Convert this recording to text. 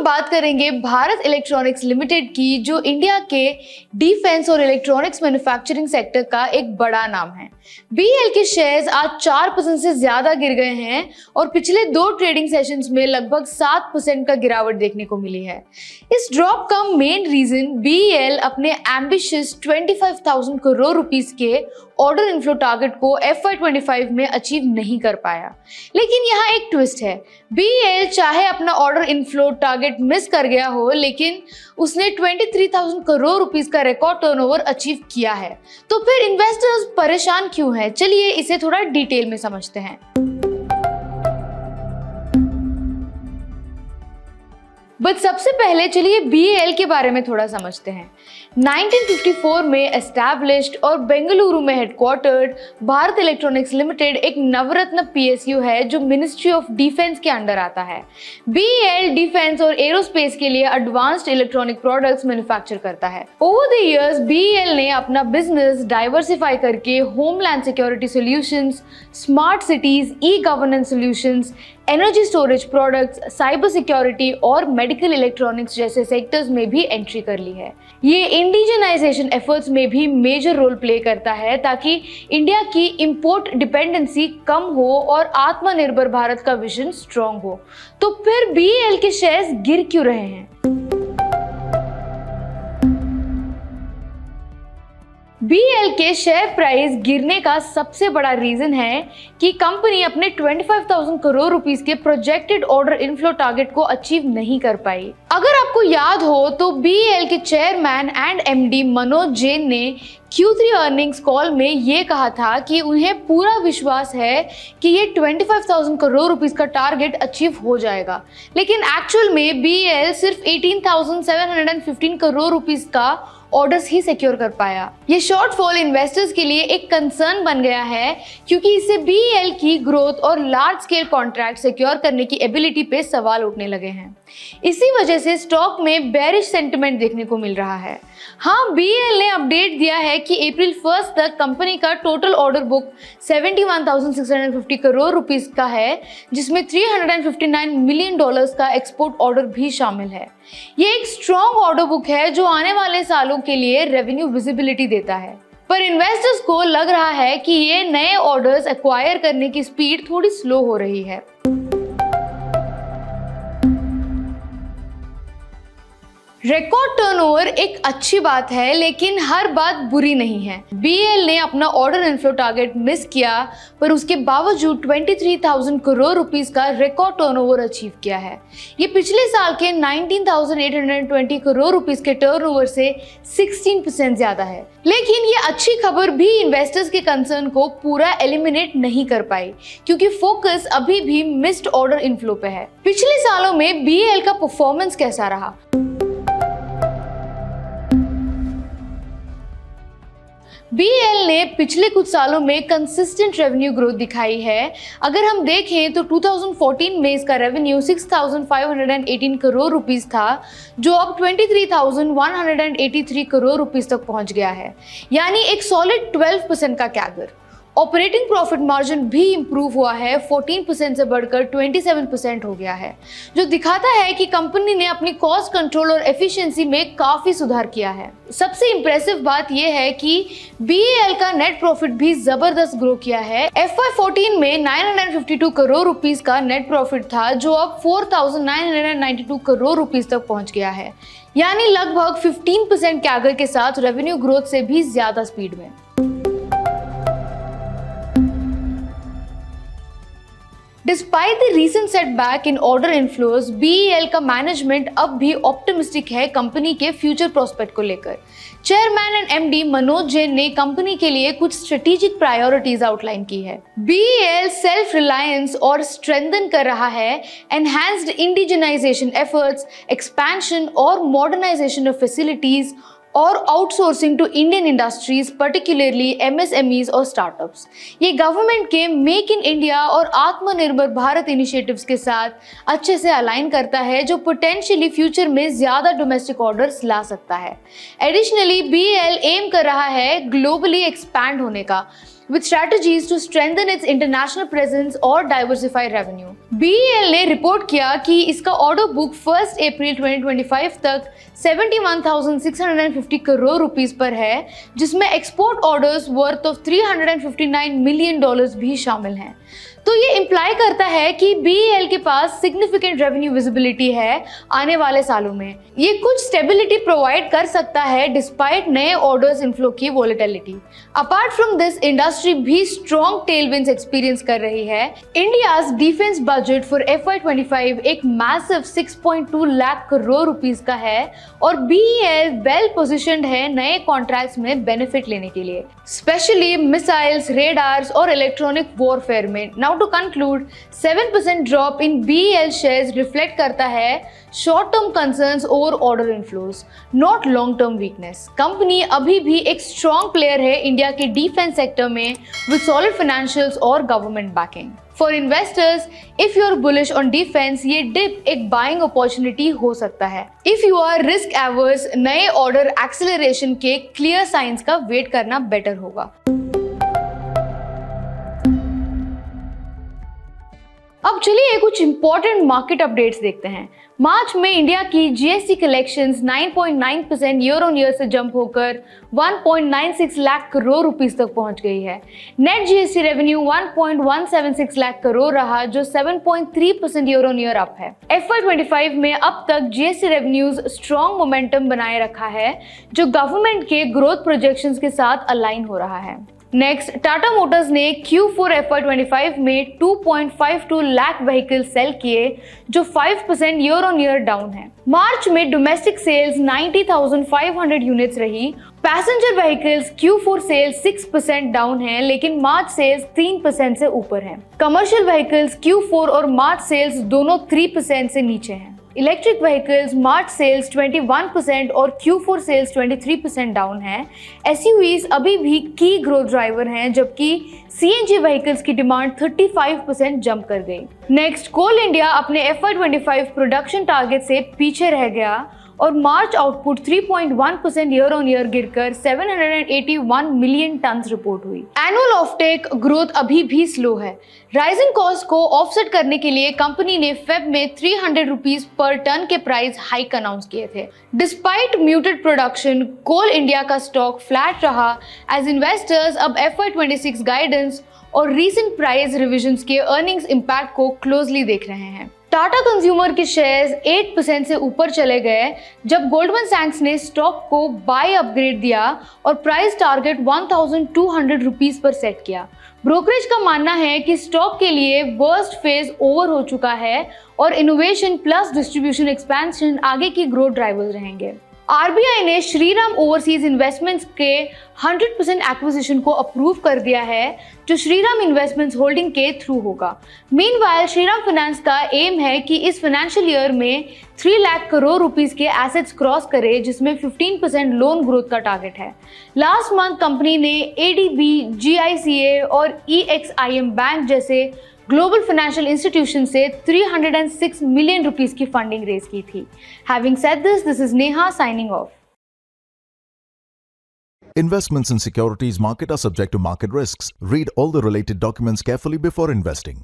बात करेंगे Bharat electronics limited की, जो इंडिया के डिफेंस और इलेक्ट्रॉनिक्स मैन्युफैक्चरिंग सेक्टर का एक बड़ा नाम है। बीईएल के शेयर्स आज 4% से ज्यादा गिर गए हैं और पिछले 2 ट्रेडिंग सेशंस में लगभग 7% का गिरावट देखने को मिली है। इस ड्रॉप का मेन रीजन बीईएल अपने एम्बिशियस 25,000 करोड़ रुपीस के ऑर्डर इनफ्लो टारगेट को FY25 में अचीव नहीं कर पाया। लेकिन यहाँ एक ट्विस्ट है, बीईएल चाहे अपना ऑर्डर इनफ्लो टारगेट मिस कर गया हो, लेकिन उसने 23,000 करोड़ रुपीस का रिकॉर्ड टर्नओवर अचीव किया है। तो फिर इन्वेस्टर्स परेशान क्यों हैं? चलिए इसे थोड़ा डिटेल में समझते हैं। बट सबसे पहले चलिए बीईएल के बारे में थोड़ा समझते हैं। 1954 में एस्टैब्लिश्ड और बेंगलुरु में हेडक्वार्टर्ड भारत इलेक्ट्रॉनिक्स लिमिटेड एक नवरत्न पीएसयू है जो मिनिस्ट्री ऑफ डिफेंस के अंडर आता है। बीईएल डिफेंस और एरोस्पेस के लिए एडवांस्ड इलेक्ट्रॉनिक प्रोडक्ट्स मैन्युफैक्चर करता है। ओवर द इयर्स बीईएल ने अपना बिजनेस डाइवर्सिफाई करके homeland security solutions, smart cities, e governance solutions, energy storage products, cyber security और मेडिकल इलेक्ट्रॉनिक्स जैसे सेक्टर्स में भी एंट्री कर ली है। ये इंडिजिनाइजेशन एफर्ट्स में भी मेजर रोल प्ले करता है ताकि इंडिया की इंपोर्ट डिपेंडेंसी कम हो और आत्मनिर्भर भारत का विजन स्ट्रॉन्ग हो। तो फिर बीईएल के शेयर्स गिर क्यों रहे हैं? बीईएल के शेयर प्राइस गिरने का सबसे बड़ा रीजन है कि कंपनी अपने 25,000 करोड़ रुपीस के प्रोजेक्टेड ऑर्डर इनफ्लो टारगेट को अचीव नहीं कर पाई। अगर आपको याद हो तो बीईएल के chairman and MD Manoj Jain ने Q3 अर्निंग्स कॉल में ये कहा था कि उन्हें पूरा विश्वास है कि ये 25,000 करोड़ रुपीस का टारगेट अचीव हो जाएगा, लेकिन एक्चुअल में बीईएल सिर्फ 18,715 करोड़ रुपीस का ऑर्डर्स ही सिक्योर कर पाया। ये शॉर्टफॉल इन्वेस्टर्स के लिए एक कंसर्न बन गया है क्योंकि इससे बीईएल की ग्रोथ और लार्ज स्केल कॉन्ट्रैक्ट सिक्योर करने की एबिलिटी पे सवाल उठने लगे हैं। इसी वजह से स्टॉक में बेरिश सेंटिमेंट देखने को मिल रहा है। हाँ, बीईएल ने अपडेट दिया है कि अप्रैल 1 तक कंपनी का total order book 71,650 crore rupees का है, जिसमें $359 मिलियन का एक्सपोर्ट ऑर्डर भी शामिल है। ये एक स्ट्रॉन्ग ऑर्डर बुक है जो आने वाले सालों के लिए रेवेन्यू विजिबिलिटी देता है। पर इन्वेस्टर्स को लग रहा है कि ये नए ऑर्डर्स एक्वायर करने की स्पीड थोड़ी स्लो हो रही है। रिकॉर्ड टर्नओवर एक अच्छी बात है, लेकिन हर बात बुरी नहीं है। बीईएल ने अपना ऑर्डर इनफ्लो टारगेट मिस किया, पर उसके बावजूद 23,000 करोड़ रुपीस का रिकॉर्ड टर्नओवर अचीव किया है। ये पिछले साल के 19,820 करोड़ रुपीस के टर्नओवर से 16% ज्यादा है। लेकिन ये अच्छी खबर भी इन्वेस्टर्स के कंसर्न को पूरा एलिमिनेट नहीं कर पाई, क्योंकि फोकस अभी भी मिस्ड ऑर्डर इनफ्लो पे है। पिछले सालों में बीईएल का परफॉर्मेंस कैसा रहा? बीईएल ने पिछले कुछ सालों में कंसिस्टेंट रेवेन्यू ग्रोथ दिखाई है। अगर हम देखें तो 2014 में इसका रेवेन्यू 6,518 करोड़ रुपीस था, जो अब 23,183 करोड़ रुपीस तक पहुंच गया है, यानी एक सॉलिड 12% का कैगर। ऑपरेटिंग प्रॉफिट मार्जिन भी इंप्रूव हुआ है, 14% से बढ़कर 27% हो गया है, जो दिखाता है कि कंपनी ने अपनी कॉस्ट कंट्रोल और एफिशिएंसी में काफी सुधार किया है। सबसे इंप्रेसिव बात यह है कि बीईएल का नेट प्रॉफिट भी जबरदस्त ग्रो किया है। FY14 में 952 करोड़ रुपीस का नेट प्रॉफिट था, जो अब 4,992 करोड़ रुपीस तक पहुंच गया है, यानी लगभग 15% कैगर के साथ रेवेन्यू ग्रोथ से भी ज्यादा स्पीड में। Despite the recent setback in order inflows, BEL का मैनेजमेंट अब भी ऑप्टिमिस्टिक है कंपनी के फ्यूचर प्रोस्पेक्ट को लेकर। Chairman and MD Manoj Jain ने कंपनी के लिए कुछ स्ट्रेटेजिक प्रायोरिटीज आउटलाइन की है। BEL सेल्फ रिलायंस और स्ट्रेंथन कर रहा है, एनहांस्ड इंडिजिनाइजेशन एफर्ट्स, एक्सपेंशन और मॉडर्नाइजेशन ऑफ फैसिलिटीज और outsourcing to Indian industries, particularly MSMEs और स्टार्टअप्स। ये गवर्नमेंट के मेक इन इंडिया और आत्मनिर्भर भारत इनिशिएटिव्स के साथ अच्छे से अलाइन करता है, जो पोटेंशियली फ्यूचर में ज्यादा डोमेस्टिक ऑर्डर्स ला सकता है। एडिशनली BEL एम कर रहा है ग्लोबली एक्सपैंड होने का। with strategies to strengthen its international presence और diversify revenue. BEL ने रिपोर्ट किया कि इसका ऑर्डर बुक 1 अप्रैल 2025 तक 71,650 करोड़ रुपीस पर है, जिसमें export orders worth of $359 million भी शामिल हैं। तो ये इंप्लाई करता है कि BEL के पास सिग्निफिकेंट रेवेन्यू विजिबिलिटी है आने वाले सालों में। ये कुछ स्टेबिलिटी प्रोवाइड कर सकता है डिस्पाइट नए ऑर्डर्स इनफ्लो की volatility. Apart from this, industry भी स्ट्रॉन्ग टेलविंड्स एक्सपीरियंस कर रही है। India's defence budget for FY25 एक मैसिव 6.2 लाख करोड़ रुपीस का है और BEL वेल पोजिशन्ड है नए कॉन्ट्रैक्ट्स में बेनिफिट लेने के लिए, स्पेशली मिसाइल्स, रेडार्स और इलेक्ट्रॉनिक वॉरफेयर में। Now to conclude, 7% drop in BEL shares reflect करता है short term concerns over order inflows, not long term weakness. Company अभी भी एक स्ट्रॉन्ग प्लेयर है इंडिया के डिफेंस सेक्टर में विद सॉलिड फाइनेंशियल्स और government backing. For investors, if you are bullish on defence, ये डिप एक बाइंग अपॉर्चुनिटी हो सकता है। If you are risk averse, नए ऑर्डर एक्सेलरेशन के क्लियर साइंस का वेट करना बेटर होगा। अब चलिए कुछ इंपॉर्टेंट मार्केट अपडेट्स देखते हैं। मार्च में इंडिया की GST collections 9.9% year on year से जंप होकर 1.96 लाख करोड़ रुपीस तक पहुंच गई है। Net GST revenue 1.176 lakh crore रहा, जो 7.3% ईयर ऑन ईयर अप है। FY25 में अब तक GST रेवेन्यूज स्ट्रॉन्ग मोमेंटम बनाए रखा है, जो गवर्नमेंट के ग्रोथ प्रोजेक्शंस के साथ अलाइन हो रहा है। नेक्स्ट, टाटा मोटर्स ने Q4 FY25 में 2.52 लाख व्हीकल सेल किए, जो 5% ईयर ऑन ईयर डाउन है। मार्च में डोमेस्टिक सेल्स 90,500 यूनिट्स रही। Passenger vehicles Q4 sales 6% down है, लेकिन मार्च सेल्स 3% से ऊपर है। कमर्शियल व्हीकल्स Q4 और मार्च सेल्स दोनों 3% से नीचे हैं। इलेक्ट्रिक व्हीकल्स मार्च सेल्स 21% और Q4 सेल्स 23% डाउन है। SUVs अभी भी की ग्रोथ ड्राइवर हैं, जबकि CNG व्हीकल्स की डिमांड 35% जंप कर गई। नेक्स्ट, कोल इंडिया अपने FY25 प्रोडक्शन टारगेट से पीछे रह गया और मार्च आउटपुट 3.1% ईयर ऑन ईयर गिरकर 781 मिलियन टन रिपोर्ट हुई। एनुअल ऑफटेक ग्रोथ अभी भी स्लो है। राइजिंग कॉस्ट को ऑफसेट करने के लिए कंपनी ने फेब में 300 रुपीस पर टन के प्राइस हाइक अनाउंस किए थे। डिस्पाइट म्यूटेड प्रोडक्शन, कोल इंडिया का स्टॉक फ्लैट रहा एज इन्वेस्टर्स अब FY26 गाइडेंस और रीसेंट प्राइस रिविजन्स के अर्निंग्स इंपैक्ट को क्लोजली देख रहे हैं। टाटा कंज्यूमर के शेयर्स 8% से ऊपर चले गए जब गोल्डमैन सैक्स ने स्टॉक को बाय अपग्रेड दिया और प्राइस टारगेट 1200 रुपीस पर सेट किया। ब्रोकरेज का मानना है कि स्टॉक के लिए वर्स्ट फेज ओवर हो चुका है और इनोवेशन प्लस डिस्ट्रीब्यूशन एक्सपेंशन आगे की ग्रोथ ड्राइवर्स रहेंगे। RBI ने श्रीराम ओवरसीज इन्वेस्टमेंट्स के 100% एक्विजिशन को अप्रूव कर दिया है, जो श्रीराम इन्वेस्टमेंट्स होल्डिंग के थ्रू होगा। मीनवाइल श्रीराम फाइनेंस का एम है कि इस फाइनेंशियल ईयर में 3 लाख करोड़ रुपीस के एसेट्स क्रॉस करे, जिसमें 15% लोन ग्रोथ का टारगेट है। लास्ट मंथ कंपनी ने ADB, GICA और EXIM बैंक जैसे ग्लोबल फाइनेंशियल इंस्टीट्यूशन से 306 मिलियन रुपीस की फंडिंग रेज की थी। Having said this, this is Neha signing off. Investments in securities market are subject to market risks. Read all the related documents carefully before investing.